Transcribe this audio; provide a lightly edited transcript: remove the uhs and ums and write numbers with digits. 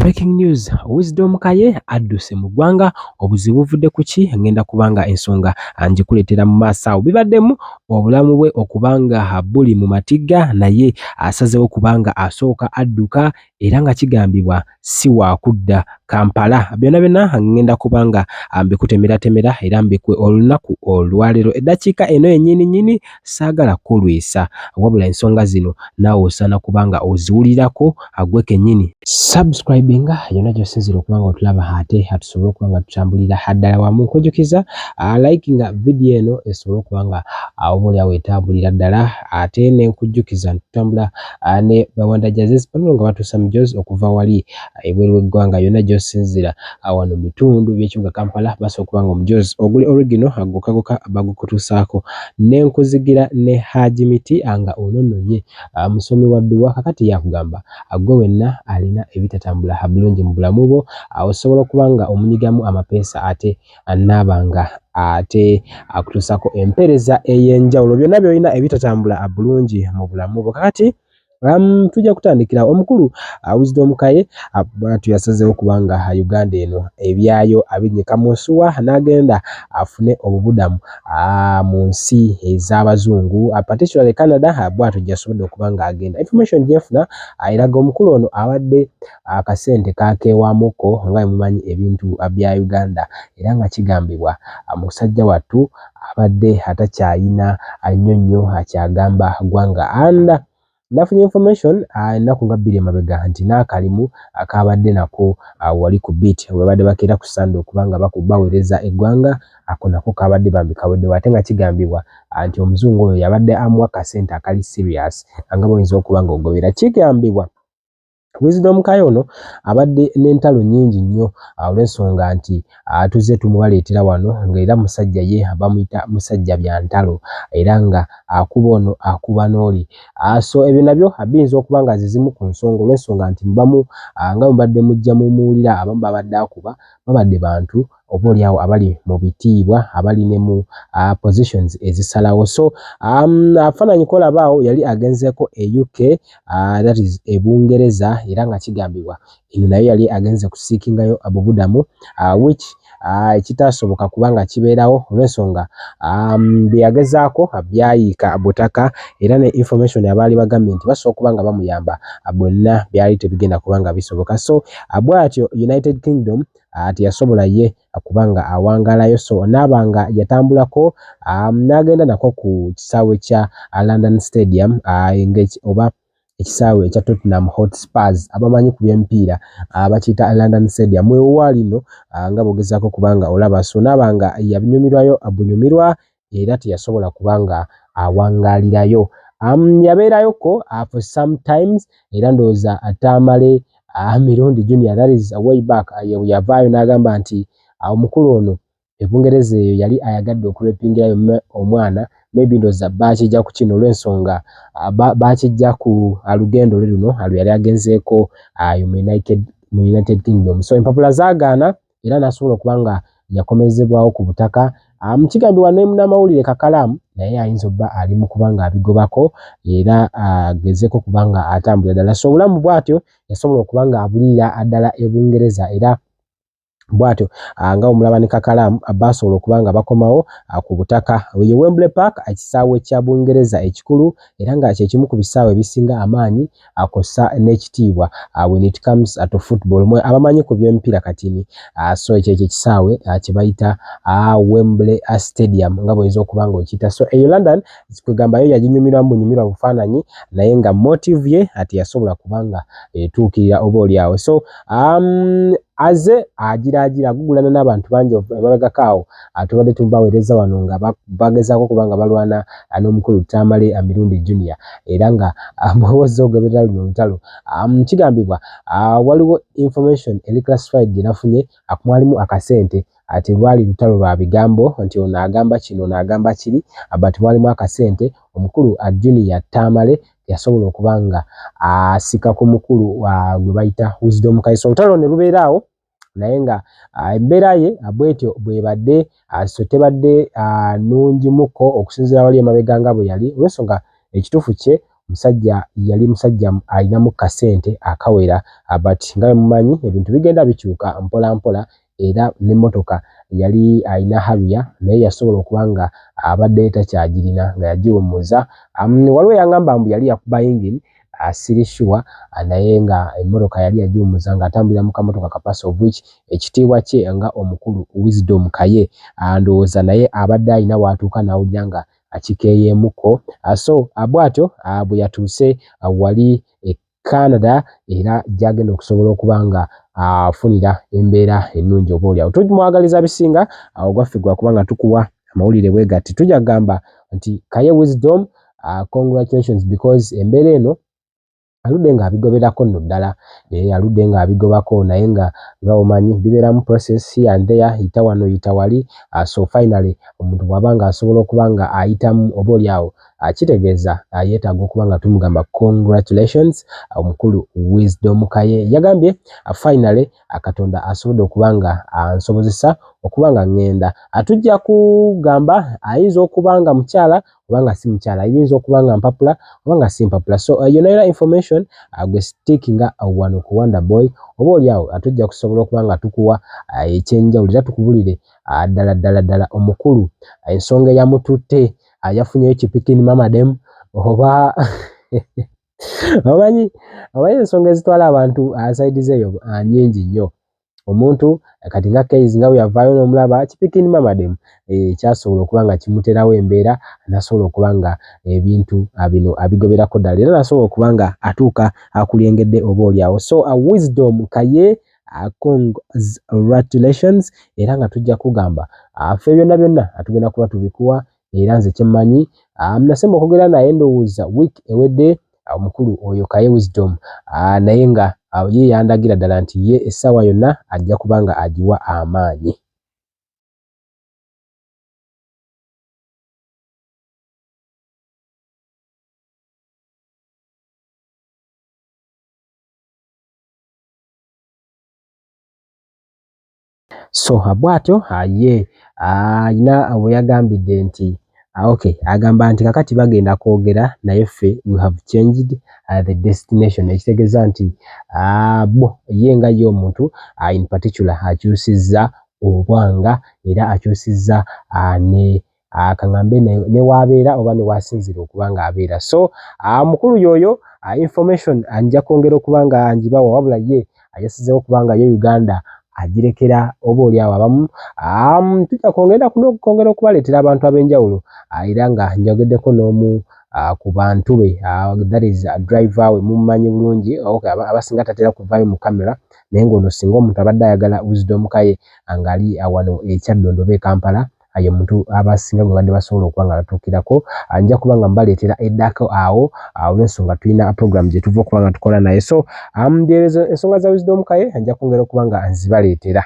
Breaking news, Wisdom Kaye adduse mu ggwanga. Obuzibu buvudde ku ki? Ngenda kubanga ensonga njikuleetera mu maaso awo. Bibaddemu obulamu bwe okubanga buli mu matigga, naye asazeewo kubanga asooka adduka era nga kigambibwa siwakuda Kampala. Byonna byonna ngenda kubanga mbikutemera era mbikwe olunaku olwaleero. Eddakiika eno yennyini saagala kulwisa, wabula ensonga zino naawe osaana kubanga oziwulirako agwe kennyini. Subscribinga yonna gy'osinzira okubanga otulaba ate tusobole okubanga tutambulira haddala wamu. Nkujjukiza likinga video eno esobole okubanga oboolyawo etambulira ddala, ate ne nkujjukiza ntutambula ne bawanda jazes bano nga batuusa mu Jozi okuva wali ebweru w'eggwanga. Yonna gy'osinzira wano mu bitundu by'ekibuga Kampala basobola okubanga omujozi oguli original agokagoka bagukutuusaako. Ne nkuzigira ne Haji Miti nga ono nno ye musomi wa dduwa, kakati yakugamba gwe wenna alina ebitatambula bulungi mu bulamu bwo, osobola okubanga omunyigamu amapeesa ate anaabanga ate akutuusako empeereza ey'enjawulo. Byonna by'olina ebitatambula bulungi mu bulamu bwo. Kakati tujja kutandikira omukulu Wisdom Kaye bw'atyo yasazeewo kubanga Uganda eno ebyayo abinyika mu nsuwa n'agenda afune obubudamu mu nsi ez'abazungu, particularly Canada. Bw'atyo gy'asobodde okubanga agenda. Information gy'enfuna eraga omukulu ono abadde akasente kakeewaamuko nga bwe mumanyi ebintu bya Uganda, era nga kigambibwa musajja wattu abadde atakyayina annyonnyo akyagamba ggwanga. And nafunye information ennaku nga bbiri emabega nti n'akalimu akabadde nako wali ku beat we badde bakeera ku Sunday okubanga baweereza eggwanga, ako nako kabadde bambi kaweddewo, ate nga kigambibwa nti omuzungu oyo yabadde amuwa kasente akali serious nga bw'oyinza okubanga ogobera. Kigambibwa Wisdom Kaye ono abadde n'entalo nnyingi nnyo olw'ensonga nti tuzze tumubaleetera wano ng'era musajja ye bamuyita musajja bya ntalo, era nga akuba ono akuba n'oli. So ebyo nabyo biyinza okuba nga zizimu ku nsonga olw'ensonga nti mubamu nga mubadde mujja mumuwulira abamu babadde akuba babadde bantu oboolyawo abali mu bitiibwa, abali ne mu positions ezisalawo. So afaananyi kolabaawo yali agenzeeko e UK, that is Bungereza, era nga kigambibwa eno nayo yali agenze kusiikingayo obubudamu which ekitaasoboka kubanga kibeerawo olw'ensonga bye yagezaako byayiika butaka, era ne information abaali bagambye nti basobola okubanga bamuyamba bonna byali tebigenda kubanga bisoboka. So bw'atyo United Kingdom teyasobola ye kubanga awangaalayo, so n'abanga yatambulako n'agenda nako ku kisaawe kya London Stadium oba ekisaawe ekya Tottenham Hotspurs abamanyi ku by'emipiira bakiyita London Stadium wewali nno nga bogezaako kubanga olaba. So n'abanga yabinyumirwayo abunyumirwa era teyasobola kubanga awangaalirayo. Yabeerayoko for sometimes era ndowooza atamale mirundi junior, that is way back yavaayo n'agamba nti omukulu ono Ebungereza eyo yali ayagadde okurepingirayo omwana, maybe ndowooza bakijja ku kino olw'ensonga bakijja ku alugendo lwe luno yali agenzeeko mu United Kingdom. So empapula zaagaana era n'asobola okubanga yakomezebwawo ku butaka. Kigambibwa n'amawulire kakalaamu naye ayinza obba ali mu kubanga abigobako era agezeeko kubanga atambula ddala. So obulamu bw'atyo yasobola okubanga abulira ddala e Bungereza, era bw'atyo nga omulaba ne kakalaamu basobola okubanga bakomawo ku butaka ye Wembley Park, ekisaawe kya Bungereza ekikulu era nga kyekimu ku bisaawe ebisinga amaanyi akosa n'ekitiibwa when it comes to football. Mwe abamanyi ku by'emipiira katini, so ekyo ekisaawe kye bayita Wembley Stadium nga bw'oyinza okubanga okiyita. So eyo London kwegamba yo yaginyumirwamu bunyumirwa bufaananyi, naye nga motive ye ati yasobola kubanga etuukirira oboolyawo. So aze agira gugulana n'abantu bangi babagakaawo tubadde tubaweereza wano nga bagezaako kubanga balwana n'omukulu Tamale mirundi junior, era nga bw'owozza ogoberera luno olutalo. Kigambibwa waliwo information eri classified gye nafunye mwalimu akasente ati lwali lutalo lwa bigambo nti ono agamba kino ono agamba kiri, but mwalimu akasente. Omukulu junior Tamale yasobola okubanga asika ku mukulu gwe bayita Wisdom Kaye. So olutalo ne lubeeraawo naye nga embeera ye bwetyo bwebadde, so tebadde nungimuko okusinziira wali emabega nga bwe yali olw'ensonga ekituufu kye musajja yali musajja alinamu kasente akawera but nga mumanyi ebintu bigenda bikyuka mpola mpola era n'emmotoka yali alina Harrier naye yasobola okubanga abadde takyagirina nga yagiwummuza. Waliwo yangamba mbu yali yakuba engine asirishuwa naye nga emmotoka yali yagiwummuza nga atambulira mu kamotoka kapasa of which ekitiibwa kye nga omukulu Wisdom Kaye ndowooza naye abadde alina watuuka n'awulira nga akikeeyeemuko. So bw'atyo bwe yatuuse wali Canada era gyagenda okusobola okuba nga afunira embeera ennungi oboolyawo. Tumwagaliza bisinga ogwaffe gwa kubanga tukuwa amawulire bwe gati. Tujja kugamba nti Kaye Wisdom, congratulations because embeera eno aludde nga abigoberako nno ddala, aludde nga abigobako naye nga omanyi bibeeramu process here and there, yita wano yita wali. So finally omuntu bw'aba nga asobola okuba nga ayitamu oboolyawo kitegeeza yeetaaga okuba nga tumugamba congratulations omukulu Wisdom Kaye. Yagambye finally Katonda asobodde okuba nga ansobozesa okuba nga ngenda. Tujja kugamba ayinza okuba nga mukyala oba nga si mukyala, ayinza okuba nga mpapula oba nga si mpapula. So yonna information gwe stickinga wano ku Wonder Boy oboolyawo atujja kusobola okuba nga tukuwa ekyenjawulo era tukubulire ddala omukulu ensonga eyamututte yafunyeyo kipikini mamadem oba omanyi ensonga ezitwala abantu side zeeyo nnyingi nnyo. Omuntu kati nga case nga bwe yavaayo n'omulaba kipikini mamadem kyasobola okuba nga kimuterawo embeera nasobola okuba nga ebintu bino abigoberako ddala era nasobola okuba nga atuuka akulengedde oboolyawo. So Wisdom Kaye, congratulations era nga tujja kugamba ffe byonna tugenda kuba tubikuwa era nze kyemmanyi nasemba okwogera naye ndowooza week ewedde omukulu oyo Kaye Wisdom naye nga ye yandagira ddala nti ye essaawa yonna ajja kuba nga agiwa amaanyi. So bw'atyo ye ayina bwe yagambidde nti okay, agamba nti kakati bagenda kwogera naye ffe we have changed the destination, ekitegeeza nti ye nga ye omuntu in particular akyusizza obwanga era akyusizza ne kaŋŋambe ne waabeera oba ne waasinzira okuba nga abeera. So mukulu yoyo information nja kwongera okuba nga ngibawa wabula ye yasizeewo okuba nga ye Uganda agirekera oboolyawo abamu. Tujja kwongera okubaleetera abantu ab'enjawulo era nga njogeddeko n'omu ku bantu be that is driver we mumumanyi bulungi abasinga tatera kuvaayo mu kamera naye ng'ono singa omuntu abadde ayagala Wisdom Kaye ng'ali wano ekyaddondo be Kampala ye muntu abasinga gwe badde basobola okuba nga batuukirako. Nja kuba nga mbaleetera eddako awo olw'ensonga tulina program gye tuva okuba nga tukola naye. So ensonga za Wisdom Kaye nja kwongera okuba nga nzibaleetera.